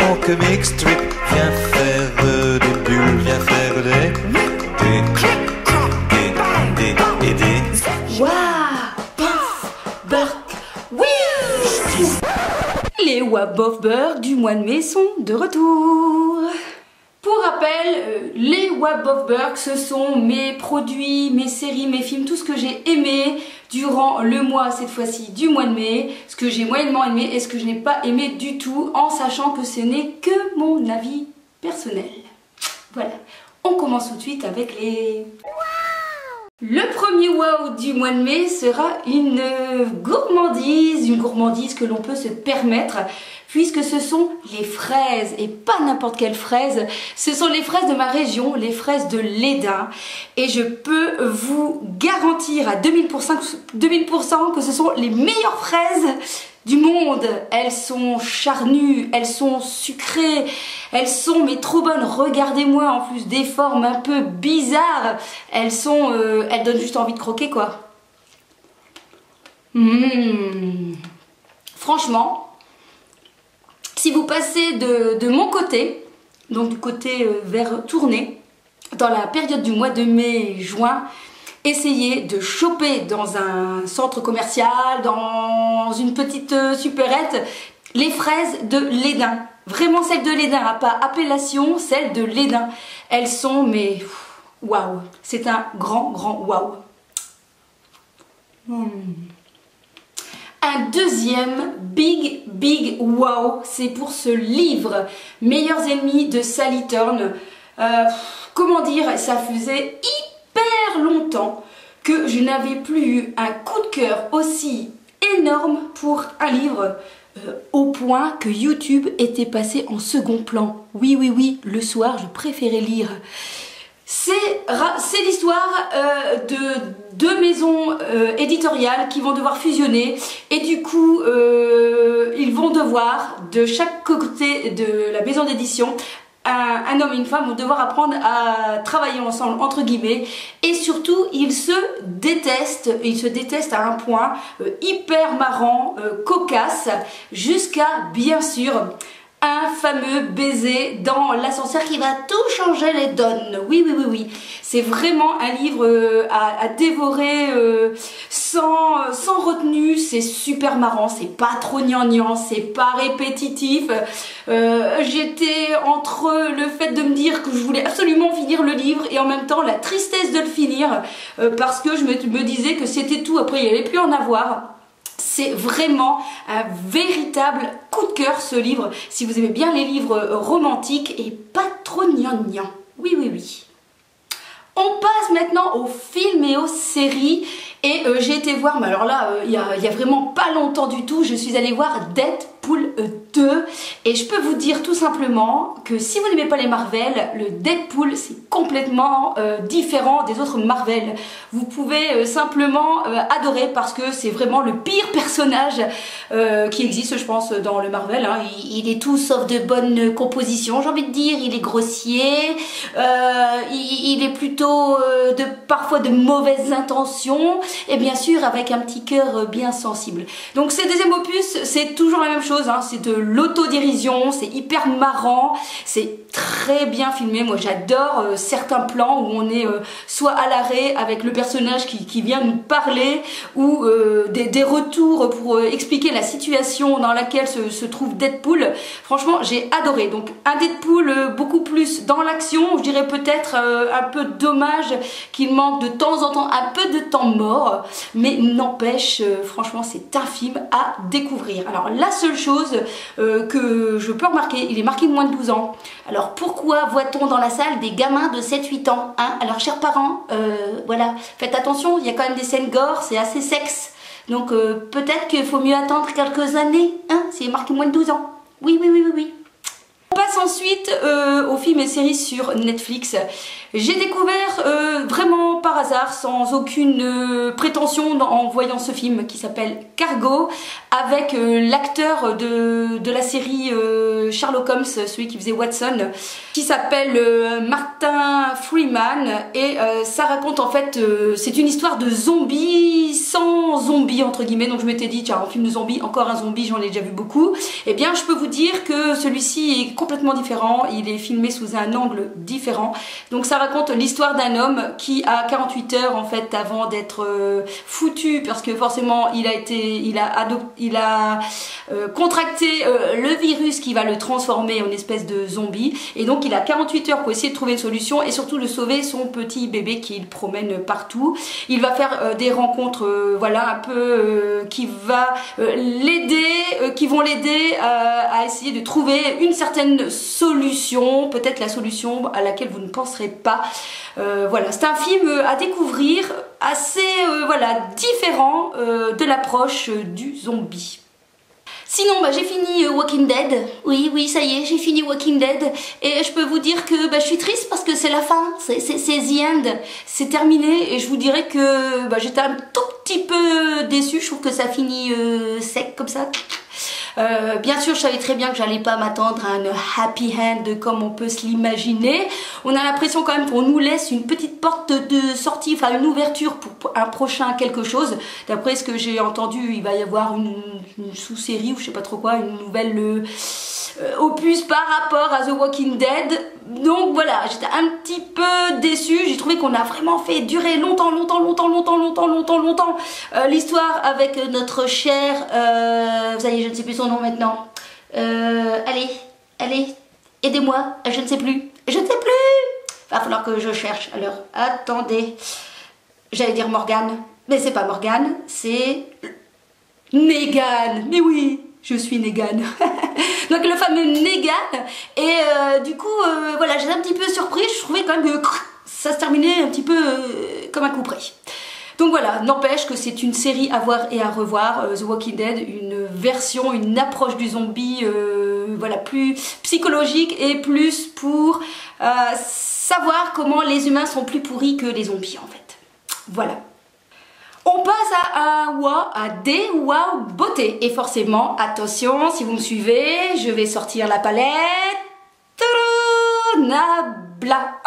mon comic strip. Viens faire des bulles, viens faire des. Waouh, Bof Burg, oui. Les Wabof Burg du mois de mai sont de retour. Pour rappel, les Wabof Burg, ce sont mes produits, mes séries, mes films, tout ce que j'ai aimé durant le mois, cette fois-ci, du mois de mai, ce que j'ai moyennement aimé et ce que je n'ai pas aimé du tout, en sachant que ce n'est que mon avis personnel. Voilà, on commence tout de suite avec les... Le premier wow du mois de mai sera une gourmandise que l'on peut se permettre, puisque ce sont les fraises, et pas n'importe quelles fraises, ce sont les fraises de ma région, les fraises de Lesdins, et je peux vous garantir à 2000% que ce sont les meilleures fraises du monde. Elles sont charnues, elles sont sucrées, elles sont mais trop bonnes. Regardez-moi, en plus des formes un peu bizarres, elles donnent juste envie de croquer quoi. Franchement, si vous passez de mon côté, donc du côté vers Tournai, dans la période du mois de mai-juin, essayez de choper dans un centre commercial, dans une petite supérette, les fraises de Lesdins. Vraiment celles de Lesdins, pas appellation, celles de Lesdins. Elles sont, mais waouh, c'est un grand waouh. Un deuxième big wow, c'est pour ce livre, Meilleurs ennemis de Sally Thorne. Comment dire, ça faisait hyper longtemps que je n'avais plus eu un coup de cœur aussi énorme pour un livre, au point que YouTube était passé en second plan. Oui, le soir, je préférais lire. C'est l'histoire de deux maisons éditoriales qui vont devoir fusionner, et du coup ils vont devoir, de chaque côté de la maison d'édition, un homme et une femme vont devoir apprendre à travailler ensemble, entre guillemets, et surtout ils se détestent à un point hyper marrant, cocasse, jusqu'à bien sûr un fameux baiser dans l'ascenseur qui va tout changer les donnes. Oui. C'est vraiment un livre à dévorer sans retenue. C'est super marrant, c'est pas trop gnangnan, c'est pas répétitif. J'étais entre le fait de me dire que je voulais absolument finir le livre et en même temps la tristesse de le finir, parce que je me disais que c'était tout, après il n'y avait plus à en avoir. C'est vraiment un véritable coup de cœur ce livre, si vous aimez bien les livres romantiques et pas trop gnangnan. Oui. On passe maintenant aux films et aux séries, et j'ai été voir, mais alors là, il y a vraiment pas longtemps du tout, je suis allée voir Deadpool 2, et je peux vous dire tout simplement que si vous n'aimez pas les Marvel, le Deadpool c'est complètement différent des autres Marvel. Vous pouvez simplement adorer, parce que c'est vraiment le pire personnage qui existe, je pense, dans le Marvel, hein. Il est tout sauf de bonne composition, j'ai envie de dire. Il est grossier, il est plutôt parfois de mauvaises intentions, et bien sûr avec un petit cœur bien sensible. Donc ce deuxième opus, c'est toujours la même chose, hein. C'est de l'autodérision, c'est hyper marrant, c'est très bien filmé. Moi j'adore certains plans où on est soit à l'arrêt avec le personnage qui vient nous parler, ou des retours pour expliquer la situation dans laquelle se trouve Deadpool. Franchement j'ai adoré. Donc un Deadpool beaucoup plus dans l'action, je dirais peut-être un peu dommage qu'il manque de temps en temps un peu de temps mort, mais n'empêche, franchement c'est un film à découvrir. Alors la seule chose que je peux remarquer, il est marqué moins de 12 ans. Alors pourquoi voit-on dans la salle des gamins de 7-8 ans, hein? Alors chers parents, voilà, faites attention, il y a quand même des scènes gore, c'est assez sexe, donc peut-être qu'il faut mieux attendre quelques années, hein? C'est marqué moins de 12 ans. Oui. On passe ensuite aux films et séries sur Netflix. J'ai découvert vraiment par hasard, sans aucune prétention, en voyant ce film qui s'appelle Cargo, avec l'acteur de la série Sherlock Holmes, celui qui faisait Watson, qui s'appelle Martin Freeman, et ça raconte en fait, c'est une histoire de zombies sans zombie entre guillemets, donc je m'étais dit tiens, un film de zombie, encore un zombie, j'en ai déjà vu beaucoup. Eh bien je peux vous dire que celui-ci est complètement différent, il est filmé sous un angle différent. Donc ça raconte l'histoire d'un homme qui a 48 heures en fait avant d'être foutu, parce que forcément il a contracté le virus qui va le transformer en espèce de zombie, et donc il a 48 heures pour essayer de trouver une solution et surtout de sauver son petit bébé qu'il promène partout. Il va faire des rencontres voilà un peu qui vont l'aider à essayer de trouver une certaine solution, peut-être la solution à laquelle vous ne penserez pas. Voilà, c'est un film à découvrir assez voilà, différent de l'approche du zombie. Sinon, j'ai fini Walking Dead. Oui, ça y est, j'ai fini Walking Dead. Et je peux vous dire que je suis triste parce que c'est la fin. C'est the end. C'est terminé. Et je vous dirais que j'étais un tout petit peu déçue. Je trouve que ça finit sec comme ça. Bien sûr, je savais très bien que j'allais pas m'attendre à un happy end comme on peut se l'imaginer. On a l'impression quand même qu'on nous laisse une petite porte de sortie, enfin une ouverture pour un prochain quelque chose. D'après ce que j'ai entendu, il va y avoir une sous-série ou je sais pas trop quoi, une nouvelle opus par rapport à The Walking Dead. Donc voilà, j'étais un petit peu déçue. J'ai trouvé qu'on a vraiment fait durer longtemps l'histoire avec notre cher ça y est, je ne sais plus son nom maintenant. Allez, aidez-moi, je ne sais plus. Va falloir que je cherche. Alors, attendez. J'allais dire Morgane, mais c'est pas Morgane, c'est Negan. Mais oui, je suis Negan. Donc le fameux Negan. Et du coup, voilà, j'étais un petit peu surprise. Je trouvais quand même que ça se terminait un petit peu comme un coup près. Donc voilà, n'empêche que c'est une série à voir et à revoir, The Walking Dead, une version, une approche du zombie voilà, plus psychologique et plus pour savoir comment les humains sont plus pourris que les zombies en fait. Voilà. On passe à des wow beauté. Et forcément, attention, si vous me suivez, je vais sortir la palette. Nabla.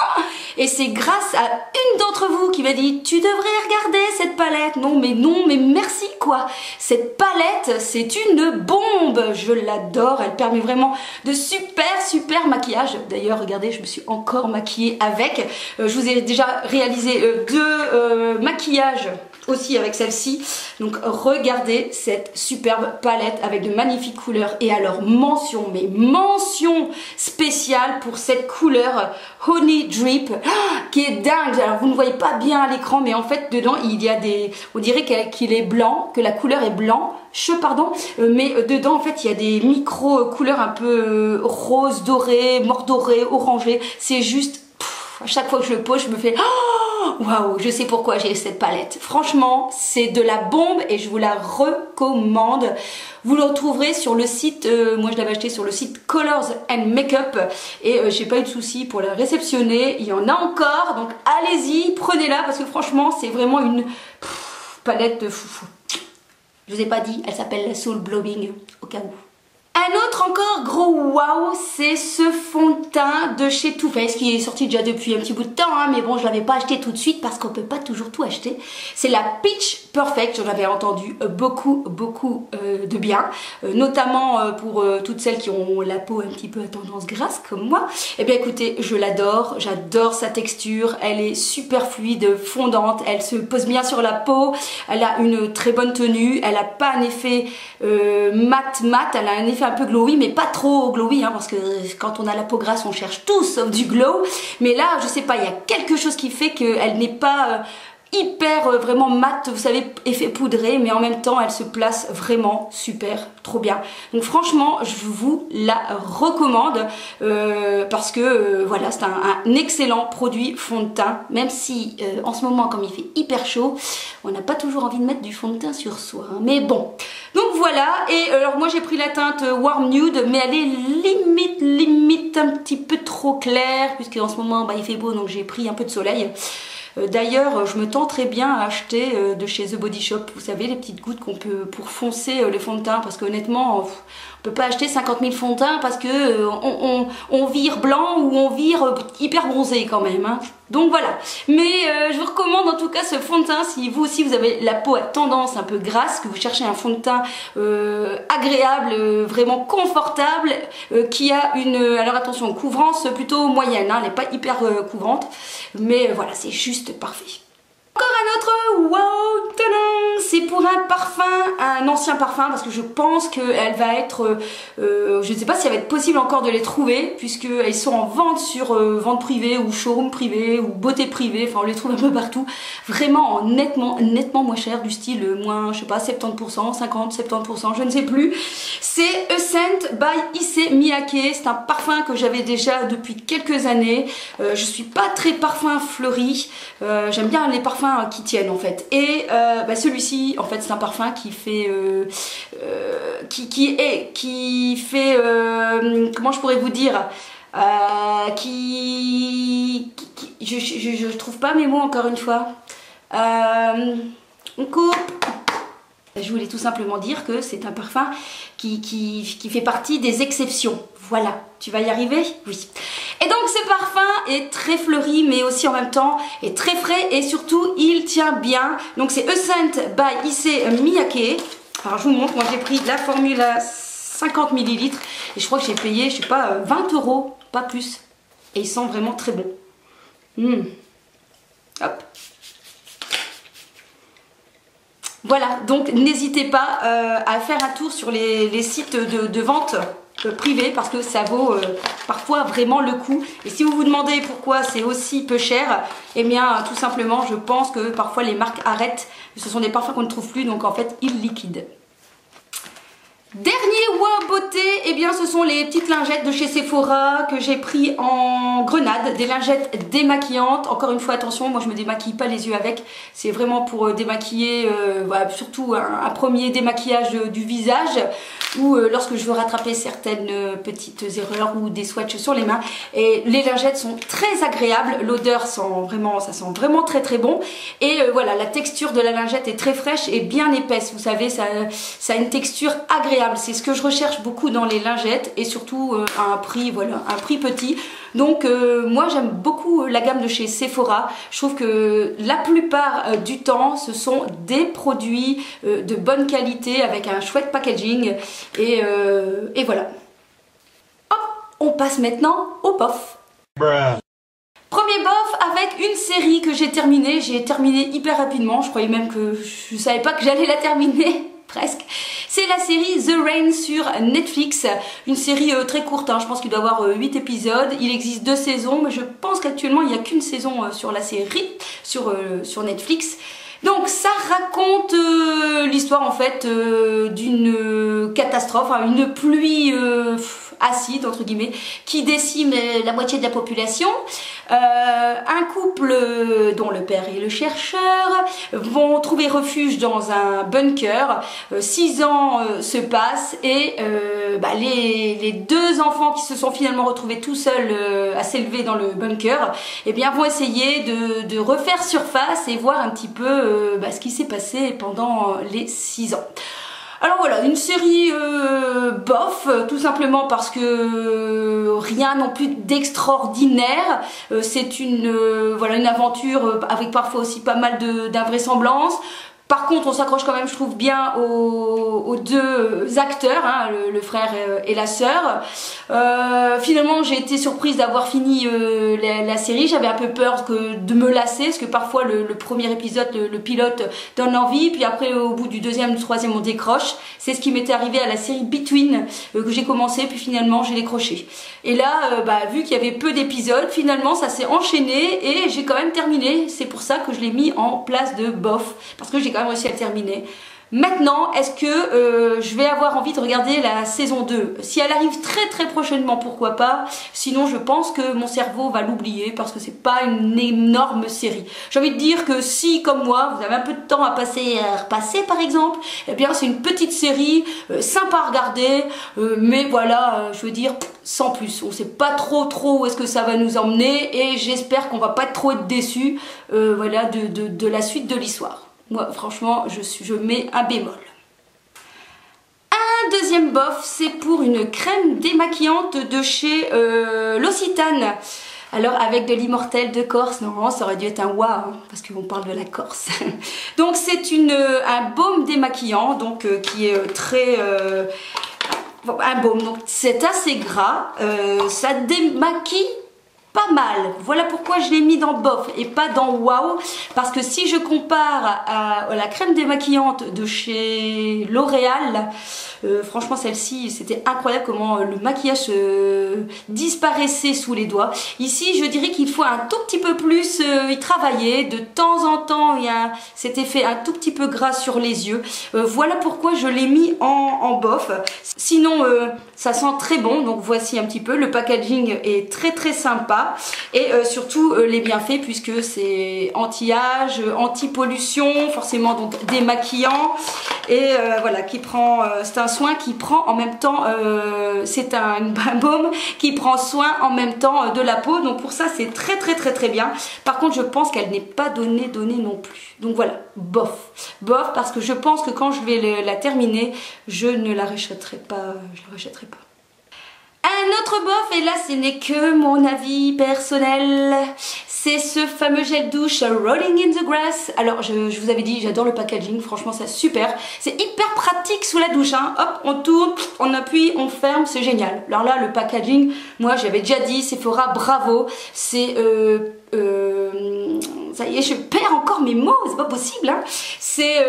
Et c'est grâce à une d'entre vous qui m'a dit tu devrais regarder cette palette. Non mais merci quoi. Cette palette c'est une bombe. Je l'adore, elle permet vraiment de super maquillage. D'ailleurs regardez, je me suis encore maquillée avec. Je vous ai déjà réalisé deux maquillages aussi avec celle-ci. Donc regardez cette superbe palette avec de magnifiques couleurs. Et alors mention spéciale pour cette couleur Honey Drip qui est dingue. Alors vous ne voyez pas bien à l'écran, mais en fait dedans il y a des, on dirait qu'il est blanc, que la couleur est blanche, pardon, mais dedans en fait il y a des micro couleurs un peu rose, doré, mordoré, orangé. C'est juste à chaque fois que je le pose, je me fais waouh, je sais pourquoi j'ai cette palette. Franchement, c'est de la bombe et je vous la recommande. Vous le retrouverez sur le site, moi je l'avais acheté sur le site Colors and Makeup et j'ai pas eu de souci pour la réceptionner. Il y en a encore, donc allez-y, prenez-la parce que franchement, c'est vraiment une palette de foufou. Je vous ai pas dit, elle s'appelle la Soul Blowing au cas où. Un autre encore gros wow, c'est ce fond de teint de chez Too Faced qui est sorti déjà depuis un petit bout de temps, hein, mais bon, je l'avais pas acheté tout de suite parce qu'on peut pas toujours tout acheter. C'est la Peach Perfect, j'en avais entendu beaucoup de bien, notamment pour toutes celles qui ont la peau un petit peu à tendance grasse comme moi. Eh bien écoutez, je l'adore, j'adore sa texture, elle est super fluide, fondante, elle se pose bien sur la peau, elle a une très bonne tenue, elle a pas un effet mat, elle a un effet un peu glowy, mais pas trop glowy, hein, parce que quand on a la peau grasse on cherche tout sauf du glow, mais là je sais pas, il y a quelque chose qui fait qu'elle n'est pas hyper vraiment mat, vous savez, effet poudré, mais en même temps elle se place vraiment super, trop bien. Donc franchement je vous la recommande parce que voilà, c'est un excellent produit fond de teint, même si en ce moment comme il fait hyper chaud, on n'a pas toujours envie de mettre du fond de teint sur soi, hein, mais bon. Donc voilà, et alors moi j'ai pris la teinte Warm Nude, mais elle est limite un petit peu trop claire, puisque en ce moment il fait beau, donc j'ai pris un peu de soleil. D'ailleurs, je me tends très bien à acheter de chez The Body Shop, vous savez, les petites gouttes qu'on peut pour foncer les fonds de teint, parce qu'honnêtement, on peut pas acheter 50 000 fonds de teint parce que on vire blanc ou on vire hyper bronzé quand même, hein. Donc voilà, mais je vous recommande en tout cas ce fond de teint si vous aussi vous avez la peau à tendance un peu grasse, que vous cherchez un fond de teint agréable, vraiment confortable, qui a une, alors attention, couvrance plutôt moyenne, hein, elle n'est pas hyper couvrante, mais voilà, c'est juste parfait. Encore un autre, wow, tadam, c'est pour un parfum, un ancien parfum, parce que je pense qu'elle va être, je ne sais pas si ça va être possible encore de les trouver, puisqu'elles sont en vente sur vente privée ou showroom privé ou beauté privée, enfin on les trouve un peu partout, vraiment en nettement moins cher, du style moins, je sais pas, 70%, 50, 70%, je ne sais plus. C'est A Scent by Issey Miyake, c'est un parfum que j'avais déjà depuis quelques années, je suis pas très parfum fleuri, j'aime bien les parfums qui tiennent en fait, et celui-ci en fait c'est un parfum qui fait qui fait comment je pourrais vous dire, je trouve pas mes mots encore une fois, on coupe. Je voulais tout simplement dire que c'est un parfum qui fait partie des exceptions. Voilà, tu vas y arriver? Oui. Et donc ce parfum est très fleuri mais aussi en même temps est très frais et surtout il tient bien. Donc c'est A Scent by Issey Miyake. Alors je vous montre, moi j'ai pris la formule à 50 ml et je crois que j'ai payé, je sais pas, 20 €, pas plus. Et il sent vraiment très bon. Hop. Voilà, donc n'hésitez pas à faire un tour sur les sites de vente privés parce que ça vaut parfois vraiment le coup. Et si vous vous demandez pourquoi c'est aussi peu cher, eh bien tout simplement je pense que parfois les marques arrêtent. Ce sont des parfums qu'on ne trouve plus, donc en fait ils liquident. Dernier wow beauté, eh bien ce sont les petites lingettes de chez Sephora que j'ai pris en grenade, des lingettes démaquillantes. Encore une fois attention, moi je me démaquille pas les yeux avec, c'est vraiment pour démaquiller, voilà, surtout un premier démaquillage du visage ou lorsque je veux rattraper certaines petites erreurs ou des swatchs sur les mains. Et les lingettes sont très agréables, l'odeur sent vraiment, ça sent vraiment très très bon. Et voilà, la texture de la lingette est très fraîche et bien épaisse, vous savez, ça a une texture agréable. C'est ce que je recherche beaucoup dans les lingettes et surtout à un prix, voilà, un prix petit. Donc moi j'aime beaucoup la gamme de chez Sephora. Je trouve que la plupart du temps ce sont des produits de bonne qualité avec un chouette packaging et voilà. Hop, on passe maintenant au bof. Premier bof avec une série que j'ai terminée. J'ai terminé hyper rapidement. Je croyais même que je savais pas que j'allais la terminer. Presque. C'est la série The Rain sur Netflix, une série très courte, hein. Je pense qu'il doit y avoir 8 épisodes, il existe 2 saisons, mais je pense qu'actuellement il n'y a qu'une saison sur la série, sur Netflix. Donc ça raconte l'histoire en fait d'une catastrophe, hein, une pluie acide entre guillemets qui décime la moitié de la population. Un couple dont le père est le chercheur vont trouver refuge dans un bunker. 6 ans se passent et les 2 enfants qui se sont finalement retrouvés tout seuls à s'élever dans le bunker, eh bien vont essayer de refaire surface et voir un petit peu ce qui s'est passé pendant les 6 ans. Alors voilà, une série bof, tout simplement parce que rien non plus d'extraordinaire. C'est voilà, une aventure avec parfois aussi pas mal d'invraisemblances. Par contre, on s'accroche quand même, je trouve, bien aux 2 acteurs, hein, le frère et la sœur. Finalement, j'ai été surprise d'avoir fini la série. J'avais un peu peur de me lasser, parce que parfois le premier épisode, le pilote, donne envie. Puis après, au bout du 2e, du 3e, on décroche. C'est ce qui m'était arrivé à la série Between, que j'ai commencé, puis finalement, j'ai décroché. Et là, vu qu'il y avait peu d'épisodes, finalement, ça s'est enchaîné et j'ai quand même terminé. C'est pour ça que je l'ai mis en place de bof, parce que j'ai quand même réussi à le terminer. Maintenant, est-ce que je vais avoir envie de regarder la saison 2? Si elle arrive très très prochainement, pourquoi pas? Sinon, je pense que mon cerveau va l'oublier parce que c'est pas une énorme série. J'ai envie de dire que si, comme moi, vous avez un peu de temps à passer, à repasser par exemple, eh bien c'est une petite série sympa à regarder, mais voilà, je veux dire, sans plus. On sait pas trop où est-ce que ça va nous emmener et j'espère qu'on va pas trop être déçus voilà, de la suite de l'histoire. Moi, franchement, je mets un bémol. Un deuxième bof, c'est pour une crème démaquillante de chez L'Occitane. Alors avec de l'immortel de Corse, normalement ça aurait dû être un waouh, hein, parce qu'on parle de la Corse. Donc c'est un baume démaquillant, donc qui est très... un baume, donc c'est assez gras, ça démaquille pas mal. Voilà pourquoi je l'ai mis dans bof et pas dans waouh, parce que si je compare à la crème démaquillante de chez L'Oréal, franchement celle-ci c'était incroyable comment le maquillage disparaissait sous les doigts. Ici je dirais qu'il faut un tout petit peu plus y travailler, de temps en temps il y a cet effet un tout petit peu gras sur les yeux. Voilà pourquoi je l'ai mis en bof. Sinon ça sent très bon, donc voici un petit peu, le packaging est très sympa. Et surtout les bienfaits, puisque c'est anti-âge, anti-pollution, forcément donc démaquillant, et voilà, qui prend, c'est un soin qui prend en même temps, c'est un baume qui prend soin en même temps de la peau, donc pour ça c'est très bien. Par contre je pense qu'elle n'est pas donnée non plus, donc voilà, bof, parce que je pense que quand je vais la terminer, je ne la rachèterai pas, Un autre bof, et là ce n'est que mon avis personnel, c'est ce fameux gel douche Rolling in the Grass. Alors je vous avais dit, j'adore le packaging, franchement c'est super. C'est hyper pratique sous la douche, hein. Hop, on tourne, on appuie, on ferme, c'est génial. Alors là le packaging, moi j'avais déjà dit, Sephora, bravo. C'est... ça y est, je perds encore mes mots, c'est pas possible, hein. C'est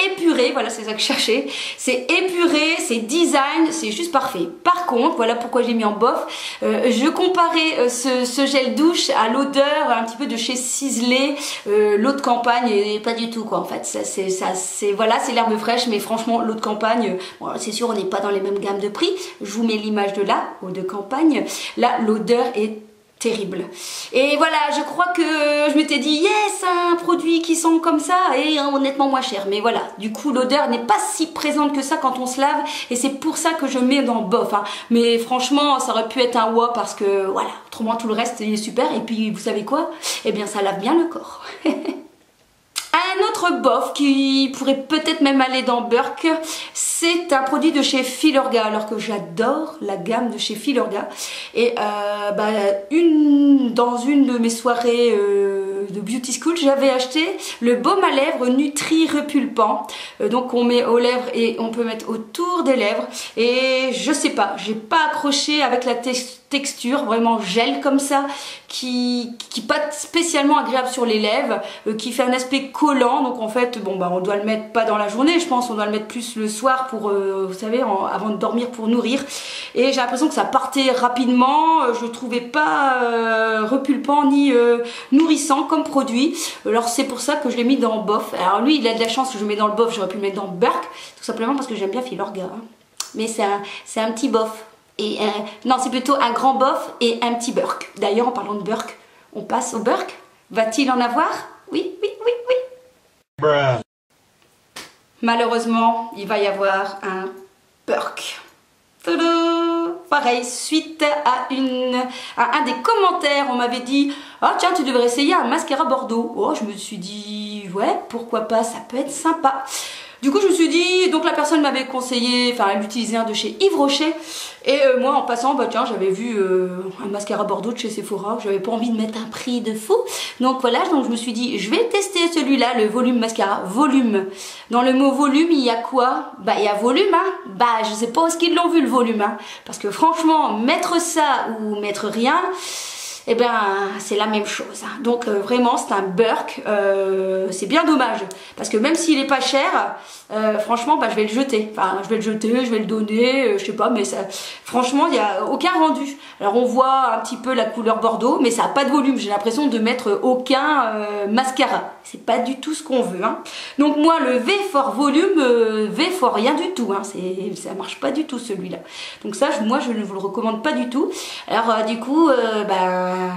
épuré, voilà, c'est ça que je cherchais. C'est épuré, c'est design, c'est juste parfait. Par contre, voilà pourquoi j'ai mis en bof. Je comparais ce gel douche à l'odeur un petit peu de chez Sisley, l'eau de campagne, et pas du tout quoi en fait. Voilà, c'est l'herbe fraîche, mais franchement l'eau de campagne, bon, c'est sûr on n'est pas dans les mêmes gammes de prix. Je vous mets l'image de là, eau de campagne. Là, l'odeur est terrible. Et voilà, je crois que je m'étais dit yes, un produit qui sent comme ça et honnêtement moins cher. Mais voilà, du coup l'odeur n'est pas si présente que ça quand on se lave, et c'est pour ça que je mets dans bof, hein. Mais franchement ça aurait pu être un wow, parce que voilà, autrement tout le reste il est super. Et puis vous savez quoi, eh bien ça lave bien le corps. Un autre bof qui pourrait peut-être même aller dans Burke, c'est un produit de chez Filorga, alors que j'adore la gamme de chez Filorga. Et dans une de mes soirées de Beauty School, j'avais acheté le baume à lèvres Nutri Repulpant. Donc on met aux lèvres et on peut mettre autour des lèvres. Et je sais pas, j'ai pas accroché avec la texture, vraiment gel comme ça, qui pas spécialement agréable sur les lèvres, qui fait un aspect collant. Donc en fait bon bah on doit le mettre pas dans la journée, je pense on doit le mettre plus le soir pour vous savez avant de dormir, pour nourrir. Et j'ai l'impression que ça partait rapidement, je trouvais pas repulpant ni nourrissant comme produit. Alors c'est pour ça que je l'ai mis dans bof. Alors lui il a de la chance que je le mets dans le bof, j'aurais pu le mettre dans Burke tout simplement parce que j'aime bien Filorga, hein. Mais c'est un petit bof. Et non, c'est plutôt un grand bof et un petit Burke. D'ailleurs, en parlant de Burke, on passe au Burke. Va-t-il en avoir? Oui. Bruh. Malheureusement, il va y avoir un Burke. Tadam! Pareil, suite à un des commentaires, on m'avait dit « Ah tiens, tu devrais essayer un mascara Bordeaux. » Oh, je me suis dit « Ouais, pourquoi pas, ça peut être sympa. » Du coup je me suis dit, donc la personne m'avait conseillé, enfin elle utilisait un de chez Yves Rocher, et moi en passant, bah tiens j'avais vu un mascara Bordeaux de chez Sephora, j'avais pas envie de mettre un prix de fou, donc voilà, donc je me suis dit je vais tester celui-là, le volume mascara, volume. Dans le mot volume il y a quoi? Bah il y a volume, hein. Bah je sais pas où est-ce qu'ils l'ont vu le volume, hein. Parce que franchement mettre ça ou mettre rien, eh ben c'est la même chose, hein. Donc vraiment c'est un Burke, c'est bien dommage parce que même s'il est pas cher, franchement bah, je vais le jeter, je vais le donner, je sais pas, mais ça, franchement il n'y a aucun rendu. Alors on voit un petit peu la couleur Bordeaux, mais ça n'a pas de volume, j'ai l'impression de mettre aucun mascara, c'est pas du tout ce qu'on veut, hein. Donc moi le V for volume, V for rien du tout, hein. Ça marche pas du tout celui-là, donc ça moi je ne vous le recommande pas du tout. Alors du coup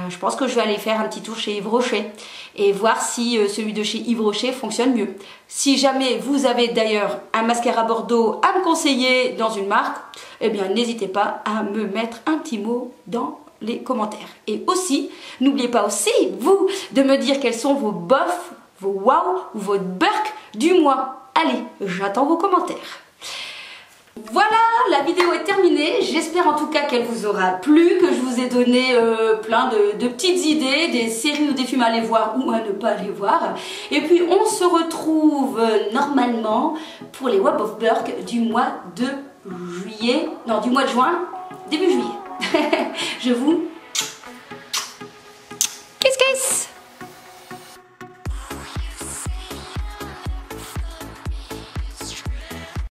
je pense que je vais aller faire un petit tour chez Yves Rocher et voir si celui de chez Yves Rocher fonctionne mieux. Si jamais vous avez d'ailleurs un mascara Bordeaux à me conseiller dans une marque, eh bien n'hésitez pas à me mettre un petit mot dans les commentaires. Et aussi, n'oubliez pas aussi, vous, de me dire quels sont vos bofs, vos wow ou votre Burke du mois. Allez, j'attends vos commentaires. Voilà, la vidéo est terminée. J'espère en tout cas qu'elle vous aura plu, que je vous ai donné plein de petites idées, des séries ou des films à aller voir ou à ne pas aller voir. Et puis on se retrouve normalement pour les Web of Burke du mois de juillet, non du mois de juin, début juillet. Je vous